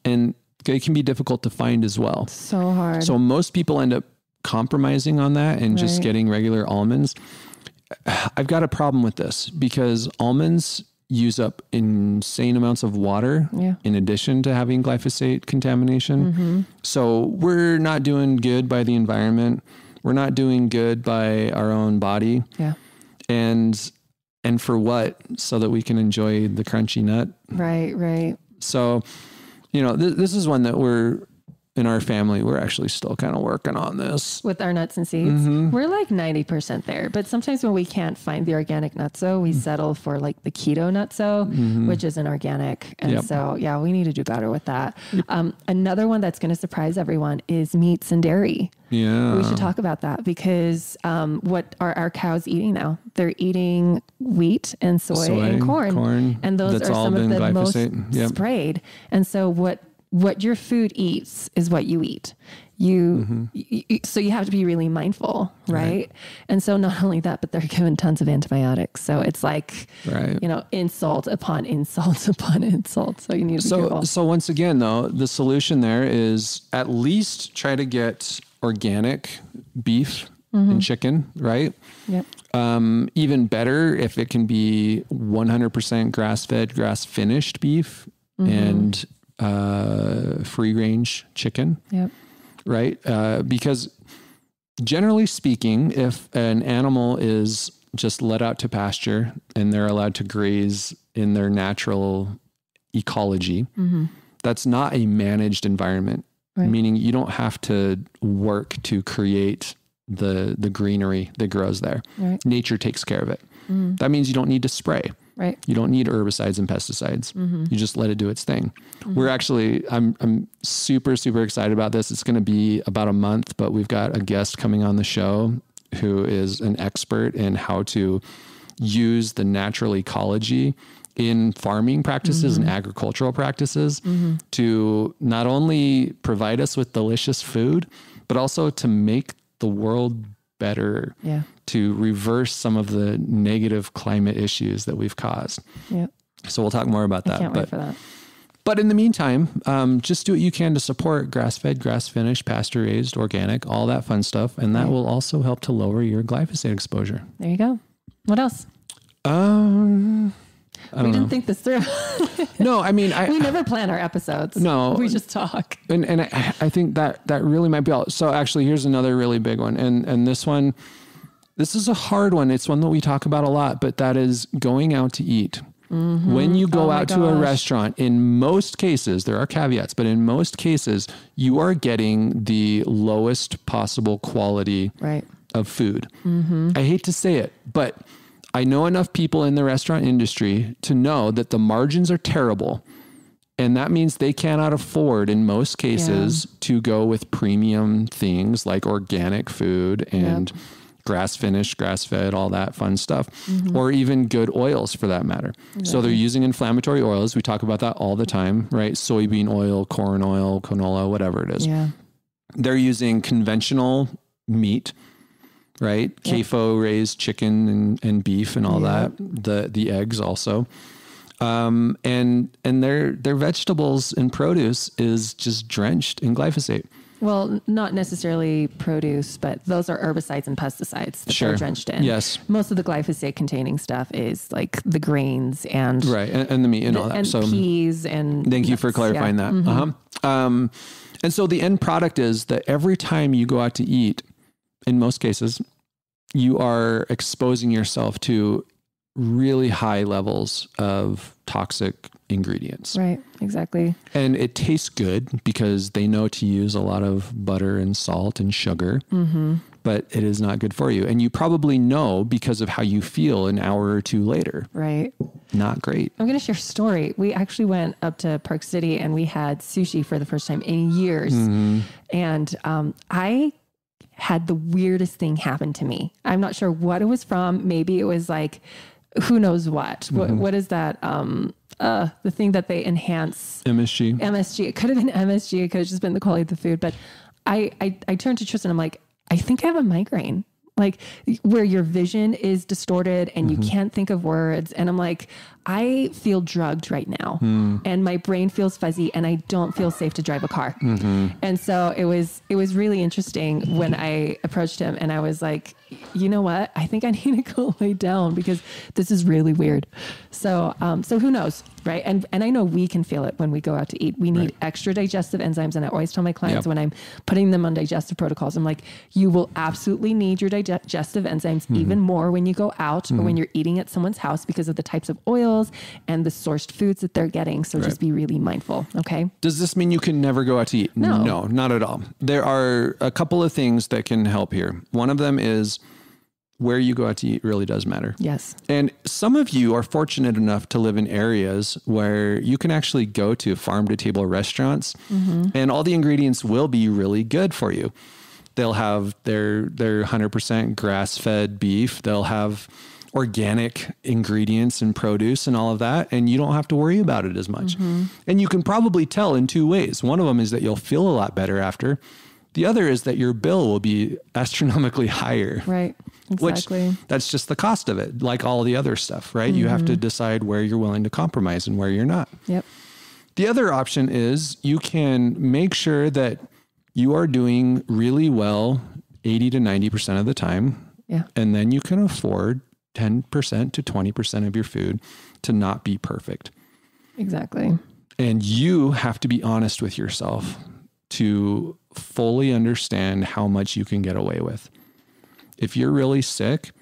and they can be difficult to find as well. So hard. So most people end up compromising on that and just getting regular almonds. I've got a problem with this because almonds use up insane amounts of water in addition to having glyphosate contamination. So we're not doing good by the environment. We're not doing good by our own body. Yeah. And for what? So that we can enjoy the crunchy nut. Right. So, this is one that in our family, we're actually still kind of working on this. With our nuts and seeds. We're like 90% there. But sometimes when we can't find the organic nutso, we settle for like the keto nutso, which isn't organic. And so, we need to do better with that. Another one that's going to surprise everyone is meats and dairy. Yeah. We should talk about that because what are our cows eating now? They're eating wheat and soy and corn. And those are some of the most sprayed. And so what your food eats is what you eat. So you have to be really mindful, right? And so not only that, but they're given tons of antibiotics. So it's like, insult upon insult upon insult. So you need to be careful. So once again, though, the solution there is at least try to get organic beef and chicken, right? Yep. Even better if it can be 100% grass-fed, grass-finished beef and free range chicken. Yep. Right. Because generally speaking, if an animal is just let out to pasture and they're allowed to graze in their natural ecology, that's not a managed environment, meaning you don't have to work to create the greenery that grows there. Nature takes care of it. That means you don't need to spray. Right. You don't need herbicides and pesticides. You just let it do its thing. We're actually, I'm super, super excited about this. It's going to be about a month, but we've got a guest coming on the show who is an expert in how to use the natural ecology in farming practices and agricultural practices to not only provide us with delicious food, but also to make the world better. to reverse some of the negative climate issues that we've caused. Yep. So we'll talk more about that. I can't wait for that. But in the meantime, just do what you can to support grass-fed, grass-finished, pasture-raised, organic, all that fun stuff. And that will also help to lower your glyphosate exposure. There you go. What else? I don't know. Didn't think this through. No, I mean, we never plan our episodes. No. We just talk. And I think that really might be all. So actually, here's another really big one. And this is a hard one. It's one that we talk about a lot, but that is going out to eat. Mm-hmm. When you go out to a restaurant, in most cases, there are caveats, but in most cases, you are getting the lowest possible quality of food. Mm-hmm. I hate to say it, but I know enough people in the restaurant industry to know that the margins are terrible. And that means they cannot afford, in most cases, to go with premium things like organic food and grass finished, grass fed, all that fun stuff, or even good oils for that matter. Exactly. So they're using inflammatory oils. We talk about that all the time, right? Soybean oil, corn oil, canola, whatever it is. Yeah. They're using conventional meat, right? Yep. CAFO raised chicken and beef and all that. The eggs also. And their vegetables and produce is just drenched in glyphosate. Well, not necessarily produce, but those are herbicides and pesticides that they're drenched in. Yes. Most of the glyphosate containing stuff is like the grains and and the meat and all that. And so peas and thank you for clarifying that. Mm-hmm. And so the end product is that every time you go out to eat, in most cases, you are exposing yourself to really high levels of toxic ingredients. Right, exactly. And it tastes good because they know to use a lot of butter and salt and sugar, but it is not good for you. And you probably know because of how you feel an hour or two later. Right. Not great. I'm going to share a story. We actually went up to Park City and we had sushi for the first time in years. Mm-hmm. And I had the weirdest thing happen to me. I'm not sure what it was from. Maybe it was like, who knows what? What is that? The thing that they enhance. MSG. It could have been MSG. It could have just been the quality of the food. But I turned to Tristan. I'm like, I think I have a migraine. Like where your vision is distorted and you can't think of words. And I'm like, I feel drugged right now and my brain feels fuzzy and I don't feel safe to drive a car. And so it was really interesting when I approached him and I was like, you know what? I think I need to go lay down because this is really weird. So who knows? Right. And I know we can feel it when we go out to eat. We need extra digestive enzymes. And I always tell my clients when I'm putting them on digestive protocols, I'm like, you will absolutely need your digestive enzymes even more when you go out or when you're eating at someone's house because of the types of oils and the sourced foods that they're getting. So just be really mindful. Okay. Does this mean you can never go out to eat? No, not at all. There are a couple of things that can help here. One of them is where you go out to eat really does matter. Yes. And some of you are fortunate enough to live in areas where you can actually go to farm to table restaurants and all the ingredients will be really good for you. They'll have their 100% grass-fed beef. They'll have organic ingredients and produce and all of that. And you don't have to worry about it as much. And you can probably tell in two ways. One of them is that you'll feel a lot better after. The other is that your bill will be astronomically higher. Right. Exactly. Which that's just the cost of it. Like all the other stuff, right? You have to decide where you're willing to compromise and where you're not. Yep. The other option is you can make sure that you are doing really well 80 to 90% of the time. Yeah. And then you can afford 10% to 20% of your food to not be perfect. Exactly. And you have to be honest with yourself to fully understand how much you can get away with. If you're really sick,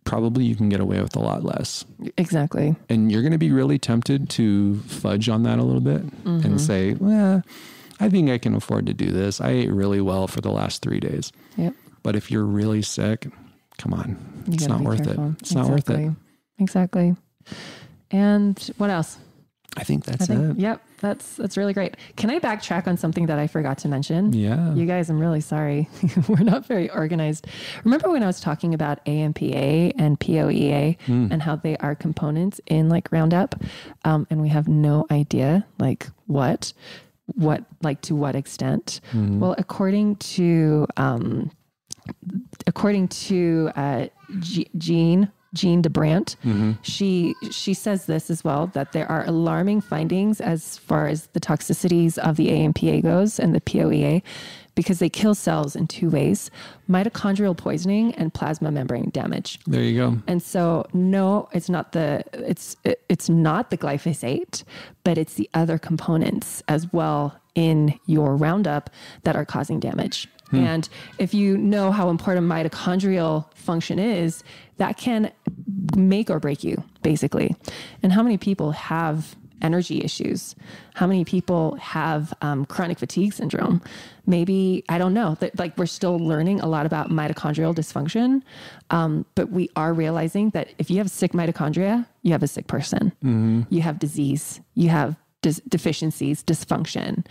probably you can get away with a lot less. Exactly. And you're going to be really tempted to fudge on that a little bit and say, well, I think I can afford to do this. I ate really well for the last 3 days. Yep. But if you're really sick, come on. It's not worth it. It's not worth it. Exactly. And what else? I think that's it. Yep. That's really great. Can I backtrack on something that I forgot to mention? Yeah. You guys, I'm really sorry. We're not very organized. Remember when I was talking about AMPA and POEA and how they are components in like Roundup? And we have no idea like what, like to what extent? Well, according to according to Jean DeBrant, she says this as well, that there are alarming findings as far as the toxicities of the AMPA goes and the POEA, because they kill cells in two ways: mitochondrial poisoning and plasma membrane damage. There you go. And so, no, it's not the glyphosate, but it's the other components as well in your Roundup that are causing damage. And if you know how important mitochondrial function is, that can make or break you, basically. And how many people have energy issues? How many people have chronic fatigue syndrome? Maybe, I don't know, that like we're still learning a lot about mitochondrial dysfunction. But we are realizing that if you have sick mitochondria, you have a sick person. You have disease, you have deficiencies, dysfunction.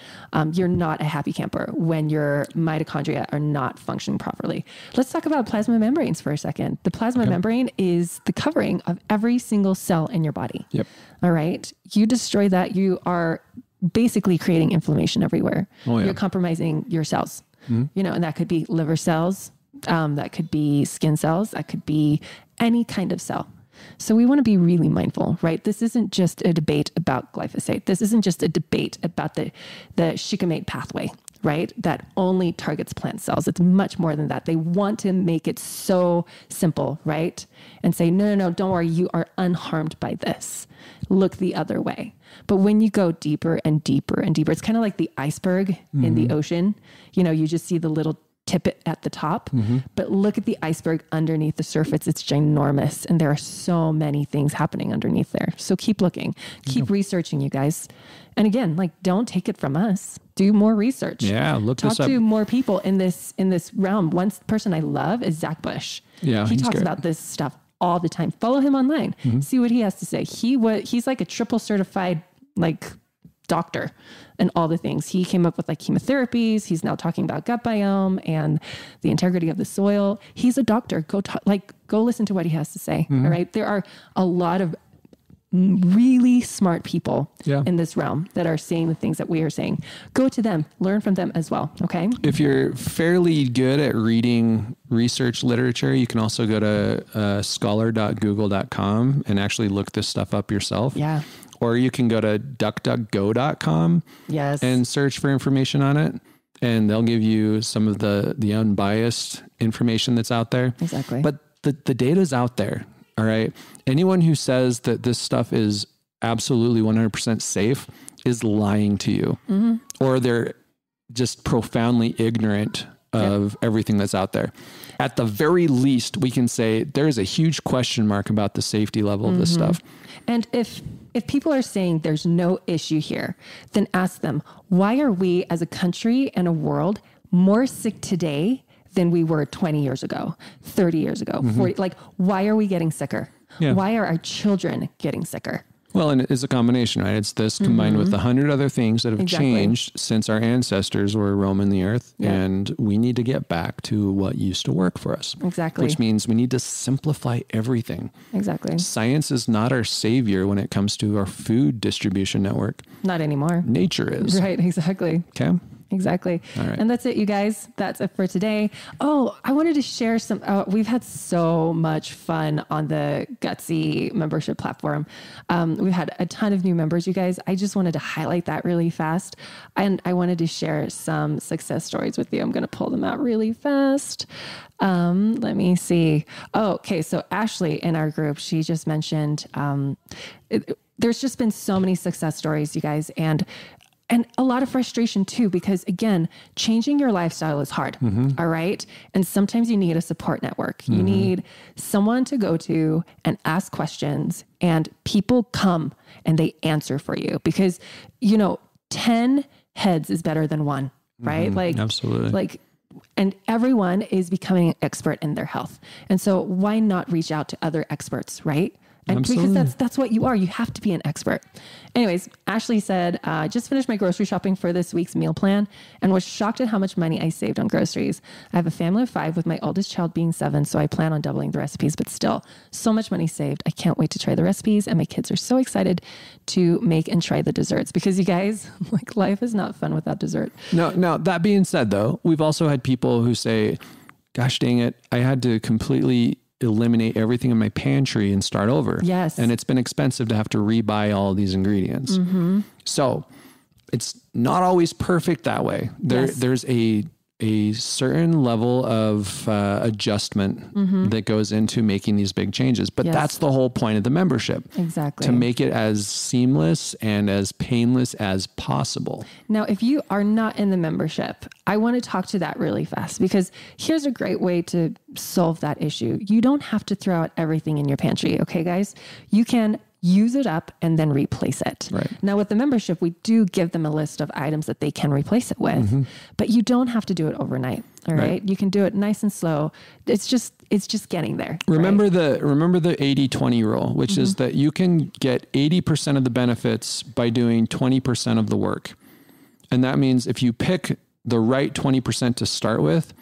You're not a happy camper when your mitochondria are not functioning properly. Let's talk about plasma membranes for a second. The plasma membrane is the covering of every single cell in your body. Yep. All right. You destroy that, you are basically creating inflammation everywhere. Oh, yeah. You're compromising your cells, and that could be liver cells. That could be skin cells. That could be any kind of cell. So we want to be really mindful, right? This isn't just a debate about glyphosate. This isn't just a debate about the shikimate pathway, right? That only targets plant cells. It's much more than that. They want to make it so simple, right? And say, no, don't worry. You are unharmed by this. Look the other way. But when you go deeper and deeper and deeper, it's kind of like the iceberg in the ocean. You just see the little tip at the top, but look at the iceberg underneath the surface. It's ginormous. And there are so many things happening underneath there. So keep looking, keep researching, you guys. And again, like, don't take it from us. Do more research. Yeah. Talk to more people in this realm. One person I love is Zach Bush. Yeah. He talks about this stuff all the time. Follow him online. See what he has to say. He's like a triple certified, like, doctor and all the things. He came up with like chemotherapies. He's now talking about gut biome and the integrity of the soil. He's a doctor. Go listen to what he has to say. All right. There are a lot of really smart people in this realm that are saying the things that we are saying. Go to them, learn from them as well. Okay. If you're fairly good at reading research literature, you can also go to scholar.google.com and actually look this stuff up yourself. Yeah. Or you can go to duckduckgo.com and search for information on it. And they'll give you some of the unbiased information that's out there. Exactly. But the data's out there. All right. Anyone who says that this stuff is absolutely 100% safe is lying to you. Or they're just profoundly ignorant of everything that's out there. At the very least, we can say there's a huge question mark about the safety level of this stuff. And if people are saying there's no issue here, then ask them, why are we as a country and a world more sick today than we were 20 years ago, 30 years ago, 40? Like, why are we getting sicker? Yeah. Why are our children getting sicker? Well, and it's a combination, right? It's this combined with 100 other things that have changed since our ancestors were roaming the earth. Yeah. And we need to get back to what used to work for us. Exactly. Which means we need to simplify everything. Exactly. Science is not our savior when it comes to our food distribution network. Not anymore. Nature is. Right, exactly. Okay. Exactly. All right. And that's it, you guys. That's it for today. Oh, I wanted to share some, we've had so much fun on the Gutsy membership platform. We've had a ton of new members, you guys. I just wanted to highlight that really fast. And I wanted to share some success stories with you. I'm going to pull them out really fast. Let me see. Oh, okay. So Ashley in our group, she just mentioned, there's just been so many success stories, you guys. And a lot of frustration too, because again, changing your lifestyle is hard. All right. And sometimes you need a support network. You need someone to go to and ask questions, and people come and they answer for you, because, 10 heads is better than one, right? Like, absolutely. And everyone is becoming an expert in their health. And so why not reach out to other experts, right? And absolutely. Because that's what you are. You have to be an expert. Anyways, Ashley said, just finished my grocery shopping for this week's meal plan and was shocked at how much money I saved on groceries. I have a family of 5 with my oldest child being 7, so I plan on doubling the recipes, but still so much money saved. I can't wait to try the recipes, and my kids are so excited to make and try the desserts, because you guys, like, life is not fun without dessert. No, that being said though, we've also had people who say, gosh dang it, I had to completely eliminate everything in my pantry and start over. Yes. And it's been expensive to have to rebuy all of these ingredients. So it's not always perfect that way. There's a certain level of adjustment that goes into making these big changes. But that's the whole point of the membership. Exactly. To make it as seamless and as painless as possible. Now, if you are not in the membership, I want to talk to that really fast, because here's a great way to solve that issue. You don't have to throw out everything in your pantry. Okay, guys, you can use it up and then replace it. Right. Now with the membership, we do give them a list of items that they can replace it with, but you don't have to do it overnight. All right. You can do it nice and slow. It's just getting there. Remember the 80-20 rule, which is that you can get 80% of the benefits by doing 20% of the work. And that means if you pick the right 20% to start with,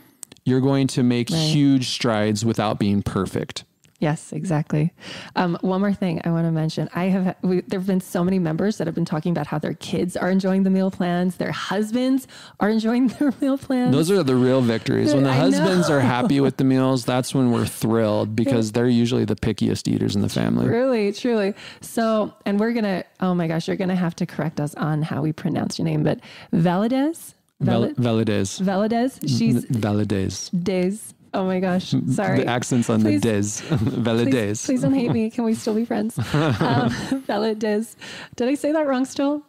you're going to make huge strides without being perfect. Yes, exactly. One more thing I want to mention. There have been so many members that have been talking about how their kids are enjoying the meal plans. Their husbands are enjoying their meal plans. Those are the real victories. When the husbands are happy with the meals, that's when we're thrilled, because they're usually the pickiest eaters in the family. Really, truly. So, and we're going to, oh my gosh, you're going to have to correct us on how we pronounce your name, but Valadez? Valadez. She's Valadez. Days. Oh my gosh. Sorry. The accent's on the des. Valadez. Please don't hate me. Can we still be friends? Valadez. Did I say that wrong still?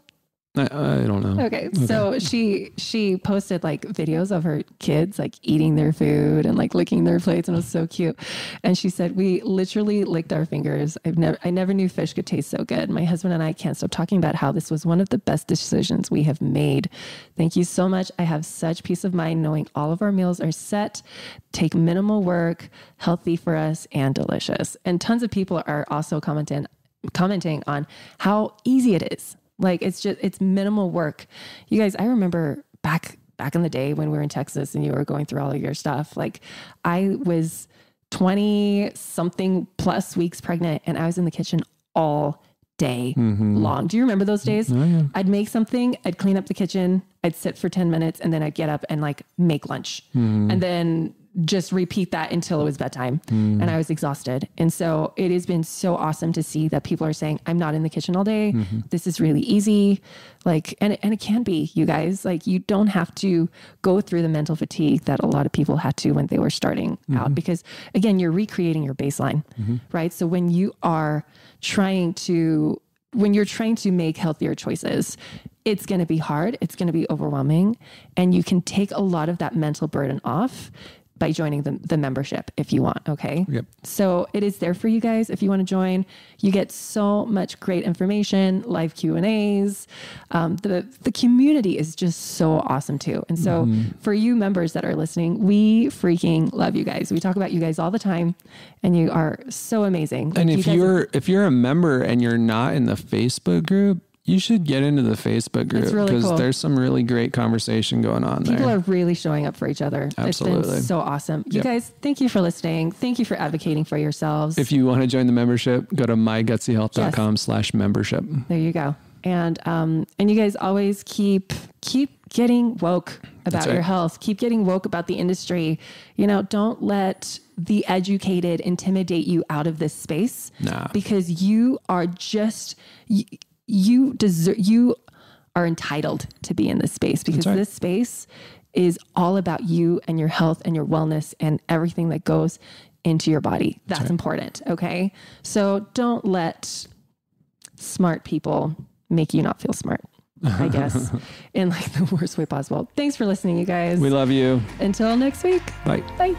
I don't know. Okay. So she posted like videos of her kids like eating their food and like licking their plates, and it was so cute. And she said, we literally licked our fingers. I never knew fish could taste so good. My husband and I can't stop talking about how this was one of the best decisions we have made. Thank you so much. I have such peace of mind knowing all of our meals are set, take minimal work, healthy for us, and delicious. And tons of people are also commenting on how easy it is. Like it's minimal work. You guys, I remember back in the day when we were in Texas and you were going through all of your stuff, like I was 20 something plus weeks pregnant and I was in the kitchen all day long. Do you remember those days? Oh, yeah. I'd make something, I'd clean up the kitchen, I'd sit for 10 minutes and then I'd get up and like make lunch and then just repeat that until it was bedtime and I was exhausted. And so it has been so awesome to see that people are saying, I'm not in the kitchen all day. This is really easy. Like, and it can be, you guys, like you don't have to go through the mental fatigue that a lot of people had to when they were starting out, because again, you're recreating your baseline, right? So when you're trying to make healthier choices, it's going to be hard. It's going to be overwhelming. And you can take a lot of that mental burden off by joining the membership if you want. Okay. Yep. So it is there for you guys. If you want to join, you get so much great information, live Q&As. The community is just so awesome too. And so for you members that are listening, we freaking love you guys. We talk about you guys all the time and you are so amazing. And if you're a member and you're not in the Facebook group, you should get into the Facebook group because there's some really great conversation going on there. People are really showing up for each other. Absolutely. It's been so awesome. You guys, thank you for listening. Thank you for advocating for yourselves. If you want to join the membership, go to mygutsyhealth.com/membership. There you go. And you guys always keep getting woke about your health. Keep getting woke about the industry. You know, don't let the educated intimidate you out of this space. Nah. Because you are just... You are entitled to be in this space, because this space is all about you and your health and your wellness and everything that goes into your body. That's important. Okay. So don't let smart people make you not feel smart, I guess, in like the worst way possible. Thanks for listening, you guys. We love you. Until next week. Bye. Bye.